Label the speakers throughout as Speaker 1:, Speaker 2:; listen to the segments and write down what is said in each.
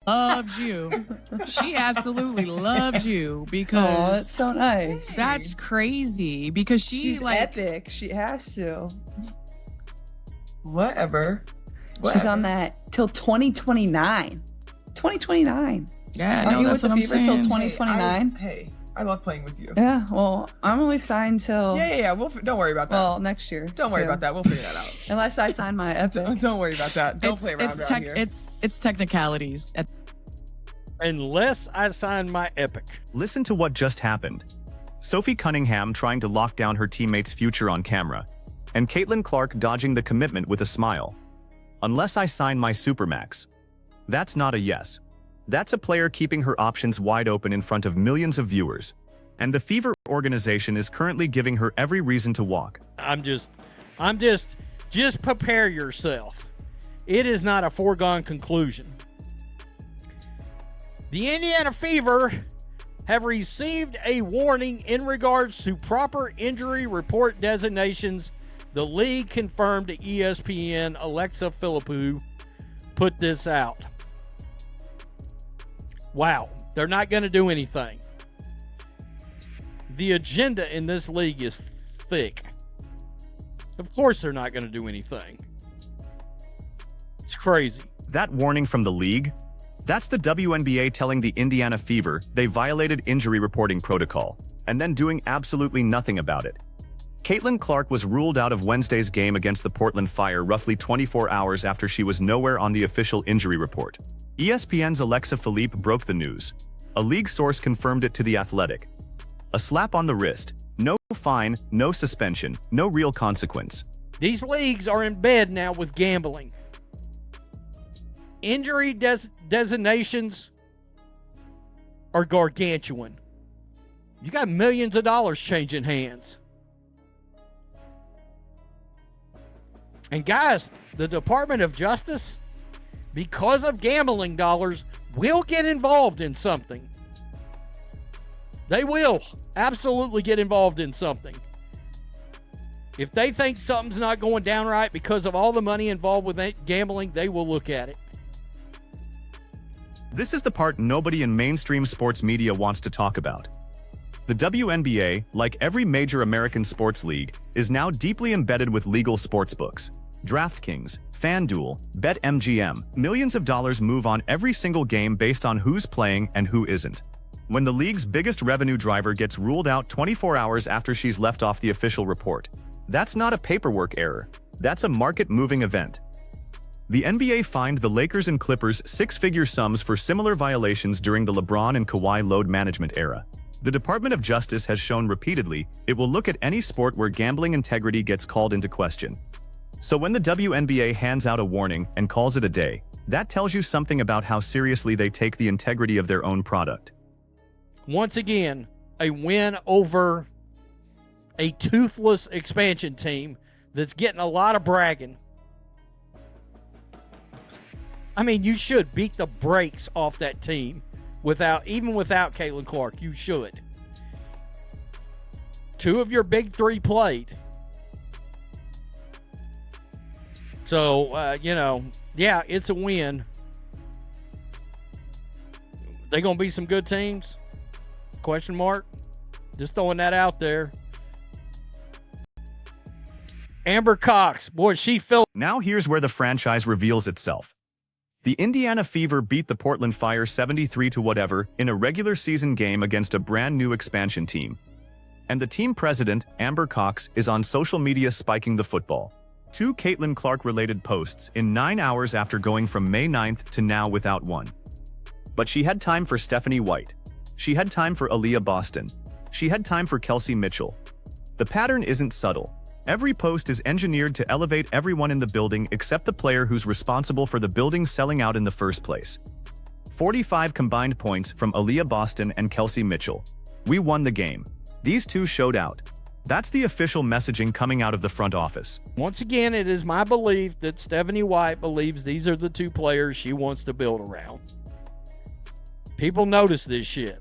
Speaker 1: loves you. She absolutely loves you because
Speaker 2: oh, that's so nice.
Speaker 1: That's crazy because
Speaker 2: she's
Speaker 1: like
Speaker 2: epic. She has to.
Speaker 3: Whatever.
Speaker 2: She's on that till 2029. 2029.
Speaker 1: Yeah,
Speaker 2: Are
Speaker 1: no,
Speaker 2: you
Speaker 1: that's
Speaker 2: with
Speaker 1: what
Speaker 2: the
Speaker 1: I'm
Speaker 2: Fever till
Speaker 1: saying.
Speaker 2: 2029?
Speaker 3: Hey, I love playing with you.
Speaker 2: Yeah, well, I'm only signed till...
Speaker 3: Yeah. Don't worry about that.
Speaker 2: Well, next year.
Speaker 3: Don't worry about that. We'll figure that out.
Speaker 2: Unless I sign my epic.
Speaker 3: Don't worry about that. Don't play around here.
Speaker 1: It's technicalities.
Speaker 4: Unless I sign my epic.
Speaker 5: Listen to what just happened. Sophie Cunningham trying to lock down her teammate's future on camera, and Caitlin Clark dodging the commitment with a smile. Unless I sign my Supermax. That's not a yes. That's a player keeping her options wide open in front of millions of viewers. And the Fever organization is currently giving her every reason to walk.
Speaker 4: Just prepare yourself. It is not a foregone conclusion. The Indiana Fever have received a warning in regards to proper injury report designations. The league confirmed to ESPN. Alexa Philippou put this out. Wow, they're not going to do anything. The agenda in this league is thick. Of course they're not going to do anything. It's crazy.
Speaker 5: That warning from the league? That's the WNBA telling the Indiana Fever they violated injury reporting protocol, and then doing absolutely nothing about it. Caitlin Clark was ruled out of Wednesday's game against the Portland Fire roughly 24 hours after she was nowhere on the official injury report. ESPN's Alexa Philippe broke the news. A league source confirmed it to The Athletic. A slap on the wrist, no fine, no suspension, no real consequence.
Speaker 4: These leagues are in bed now with gambling. Injury designations are gargantuan. You got millions of dollars changing hands. And guys, the Department of Justice, because of gambling dollars, will get involved in something. They will absolutely get involved in something. If they think something's not going down right because of all the money involved with gambling, they will look at it.
Speaker 5: This is the part nobody in mainstream sports media wants to talk about. The WNBA, like every major American sports league, is now deeply embedded with legal sportsbooks. DraftKings, FanDuel, BetMGM, millions of dollars move on every single game based on who's playing and who isn't. When the league's biggest revenue driver gets ruled out 24 hours after she's left off the official report, that's not a paperwork error. That's a market-moving event. The NBA fined the Lakers and Clippers six-figure sums for similar violations during the LeBron and Kawhi load management era. The Department of Justice has shown repeatedly it will look at any sport where gambling integrity gets called into question. So when the WNBA hands out a warning and calls it a day, that tells you something about how seriously they take the integrity of their own product.
Speaker 4: Once again, a win over a toothless expansion team that's getting a lot of bragging. I mean, you should beat the brakes off that team even without Caitlin Clark. You should. Two of your big three played. So, yeah, it's a win. They going to be some good teams? Question mark. Just throwing that out there. Amber Cox, boy, she fell.
Speaker 5: Now here's where the franchise reveals itself. The Indiana Fever beat the Portland Fire 73-whatever in a regular season game against a brand new expansion team. And the team president, Amber Cox, is on social media spiking the football. 2 Caitlin Clark-related posts in 9 hours after going from May 9th to now without one. But she had time for Stephanie White. She had time for Aaliyah Boston. She had time for Kelsey Mitchell. The pattern isn't subtle. Every post is engineered to elevate everyone in the building except the player who's responsible for the building selling out in the first place. 45 combined points from Aaliyah Boston and Kelsey Mitchell. We won the game. These two showed out. That's the official messaging coming out of the front office.
Speaker 4: Once again, it is my belief that Stephanie White believes these are the two players she wants to build around. People notice this shit.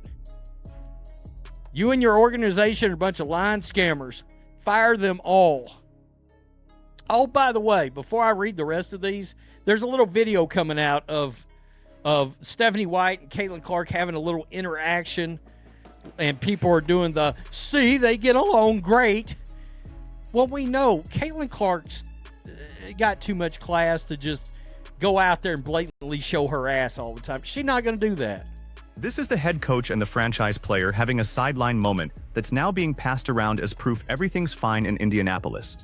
Speaker 4: You and your organization are a bunch of lying scammers. Fire them all. Oh, by the way, before I read the rest of these, there's a little video coming out of of Stephanie White and Caitlin Clark having a little interaction, and people are doing the, see, they get along great. Well, we know Caitlin Clark's got too much class to just go out there and blatantly show her ass all the time. She's not going to do that.
Speaker 5: This is the head coach and the franchise player having a sideline moment that's now being passed around as proof everything's fine in Indianapolis.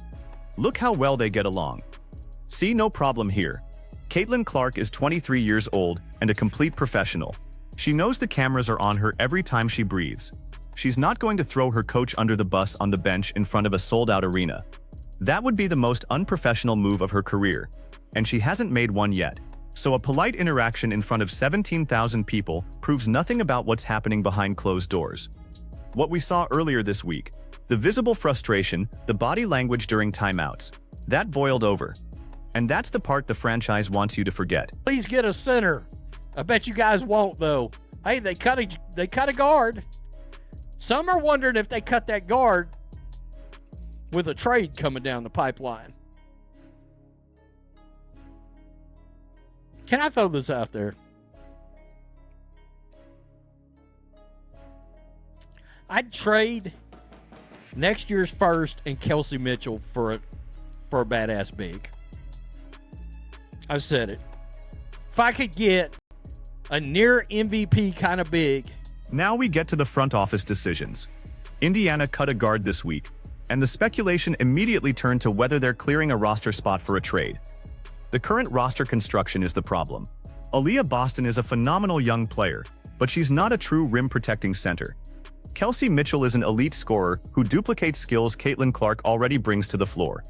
Speaker 5: Look how well they get along. See, no problem here. Caitlin Clark is 23 years old and a complete professional. She knows the cameras are on her every time she breathes. She's not going to throw her coach under the bus on the bench in front of a sold-out arena. That would be the most unprofessional move of her career, and she hasn't made one yet. So a polite interaction in front of 17,000 people proves nothing about what's happening behind closed doors. What we saw earlier this week, the visible frustration, the body language during timeouts, that boiled over. And that's the part the franchise wants you to forget.
Speaker 4: Please get a center. I bet you guys won't, though. Hey, they cut a guard. Some are wondering if they cut that guard with a trade coming down the pipeline. Can I throw this out there? I'd trade next year's first and Kelsey Mitchell for a badass big. I've said it. If I could get a near MVP kind of big.
Speaker 5: Now we get to the front office decisions. Indiana cut a guard this week, and the speculation immediately turned to whether they're clearing a roster spot for a trade. The current roster construction is the problem. Aaliyah Boston is a phenomenal young player, but she's not a true rim-protecting center. Kelsey Mitchell is an elite scorer who duplicates skills Caitlin Clark already brings to the floor.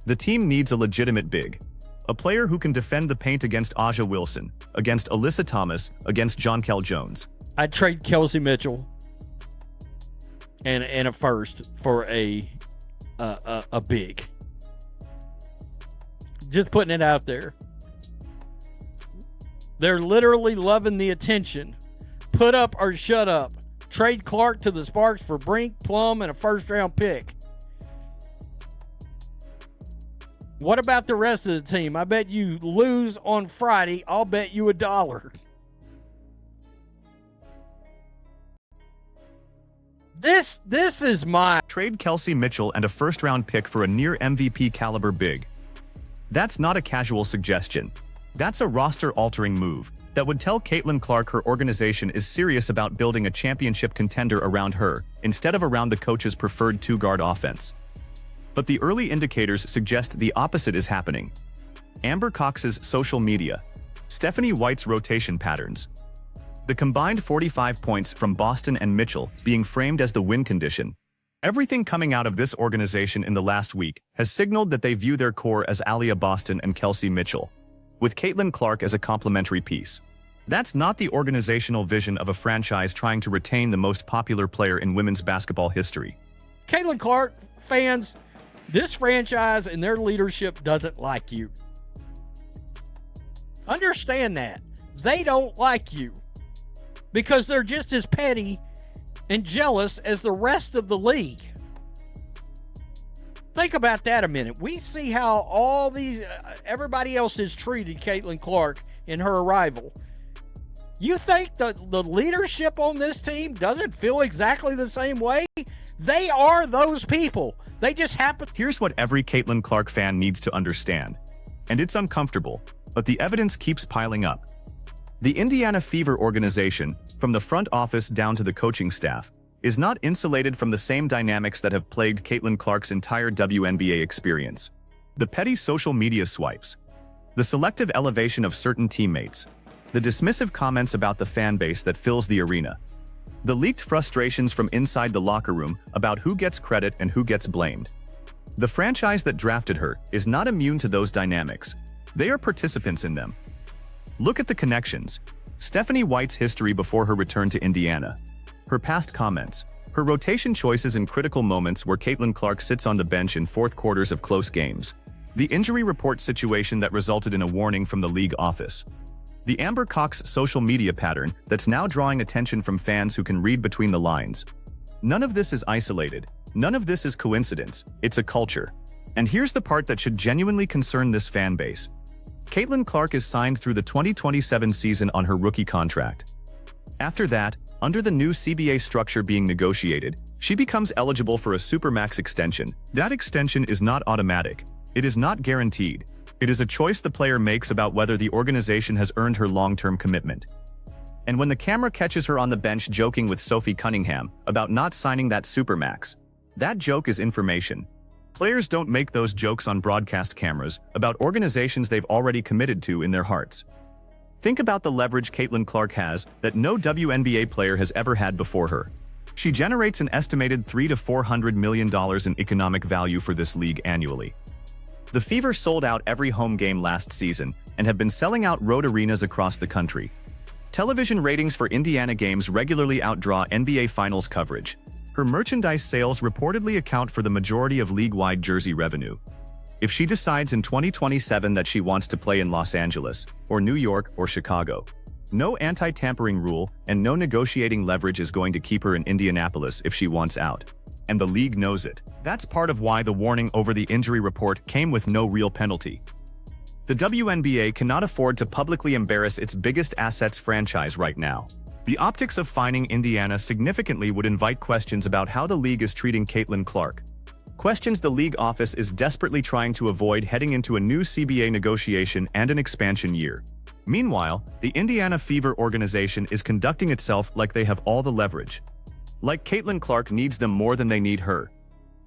Speaker 5: The team needs a legitimate big. A player who can defend the paint against Aja Wilson, against Alyssa Thomas, against Jonquel Jones.
Speaker 4: I'd trade Kelsey Mitchell and a first for a big. Just putting it out there. They're literally loving the attention. Put up or shut up. Trade Clark to the Sparks for Brink, Plum, and a first-round pick. What about the rest of the team? I bet you lose on Friday. I'll bet you $1. This is my...
Speaker 5: Trade Kelsey Mitchell and a first-round pick for a near MVP caliber big. That's not a casual suggestion. That's a roster-altering move that would tell Caitlin Clark her organization is serious about building a championship contender around her, instead of around the coach's preferred two-guard offense. But the early indicators suggest the opposite is happening. Amber Cox's social media, Stephanie White's rotation patterns, the combined 45 points from Boston and Mitchell being framed as the win condition. Everything coming out of this organization in the last week has signaled that they view their core as Aaliyah Boston and Kelsey Mitchell, with Caitlin Clark as a complementary piece. That's not the organizational vision of a franchise trying to retain the most popular player in women's basketball history.
Speaker 4: Caitlin Clark fans, this franchise and their leadership doesn't like you. Understand that. They don't like you because they're just as petty and jealous as the rest of the league. Think about that a minute. We see how all these, everybody else has treated Caitlin Clark in her arrival. You think the leadership on this team doesn't feel exactly the same way? They are those people. They just happen.
Speaker 5: Here's what every Caitlin Clark fan needs to understand, and it's uncomfortable, but the evidence keeps piling up. The Indiana Fever organization, from the front office down to the coaching staff, is not insulated from the same dynamics that have plagued Caitlin Clark's entire WNBA experience. The petty social media swipes, the selective elevation of certain teammates, the dismissive comments about the fan base that fills the arena, the leaked frustrations from inside the locker room about who gets credit and who gets blamed. The franchise that drafted her is not immune to those dynamics. They are participants in them. Look at the connections. Stephanie White's history before her return to Indiana, her past comments, her rotation choices in critical moments where Caitlin Clark sits on the bench in fourth quarters of close games, the injury report situation that resulted in a warning from the league office, the Amber Cox social media pattern that's now drawing attention from fans who can read between the lines. None of this is isolated. None of this is coincidence. It's a culture. And here's the part that should genuinely concern this fan base. Caitlin Clark is signed through the 2027 season on her rookie contract. After that, under the new CBA structure being negotiated, she becomes eligible for a Supermax extension. That extension is not automatic. It is not guaranteed. It is a choice the player makes about whether the organization has earned her long-term commitment. And when the camera catches her on the bench joking with Sophie Cunningham about not signing that Supermax, that joke is information. Players don't make those jokes on broadcast cameras about organizations they've already committed to in their hearts. Think about the leverage Caitlin Clark has that no WNBA player has ever had before her. She generates an estimated $300 to $400 million in economic value for this league annually. The Fever sold out every home game last season and have been selling out road arenas across the country. Television ratings for Indiana games regularly outdraw NBA Finals coverage. Her merchandise sales reportedly account for the majority of league-wide jersey revenue. If she decides in 2027 that she wants to play in Los Angeles, or New York, or Chicago, no anti-tampering rule and no negotiating leverage is going to keep her in Indianapolis if she wants out. And the league knows it. That's part of why the warning over the injury report came with no real penalty. The WNBA cannot afford to publicly embarrass its biggest assets franchise right now. The optics of fining Indiana significantly would invite questions about how the league is treating Caitlin Clark. Questions the league office is desperately trying to avoid heading into a new CBA negotiation and an expansion year. Meanwhile, the Indiana Fever organization is conducting itself like they have all the leverage. Like Caitlin Clark needs them more than they need her.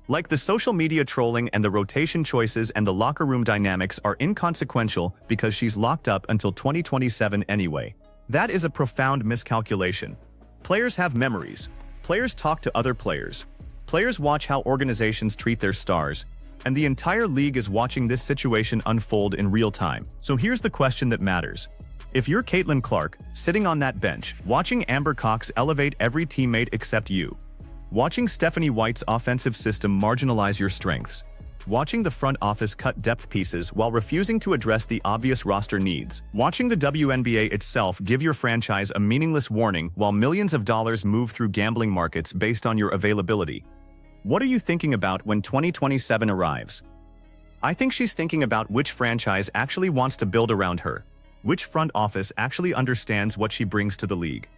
Speaker 5: Like the social media trolling and the rotation choices and the locker room dynamics are inconsequential because she's locked up until 2027 anyway. That is a profound miscalculation. Players have memories. Players talk to other players. Players watch how organizations treat their stars. And the entire league is watching this situation unfold in real time. So here's the question that matters. If you're Caitlin Clark, sitting on that bench, watching Amber Cox elevate every teammate except you, watching Stephanie White's offensive system marginalize your strengths, watching the front office cut depth pieces while refusing to address the obvious roster needs, watching the WNBA itself give your franchise a meaningless warning while millions of dollars move through gambling markets based on your availability, what are you thinking about when 2027 arrives? I think she's thinking about which franchise actually wants to build around her, which front office actually understands what she brings to the league,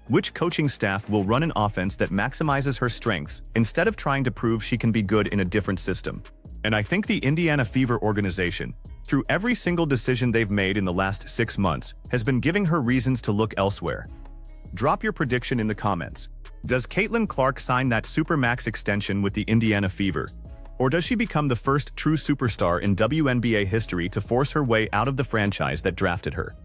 Speaker 5: which coaching staff will run an offense that maximizes her strengths instead of trying to prove she can be good in a different system. And I think the Indiana Fever organization, through every single decision they've made in the last 6 months, has been giving her reasons to look elsewhere. Drop your prediction in the comments. Does Caitlin Clark sign that Supermax extension with the Indiana Fever? Or does she become the first true superstar in WNBA history to force her way out of the franchise that drafted her?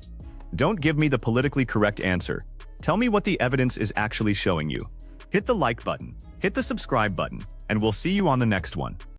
Speaker 5: Don't give me the politically correct answer. Tell me what the evidence is actually showing you. Hit the like button, hit the subscribe button, and we'll see you on the next one.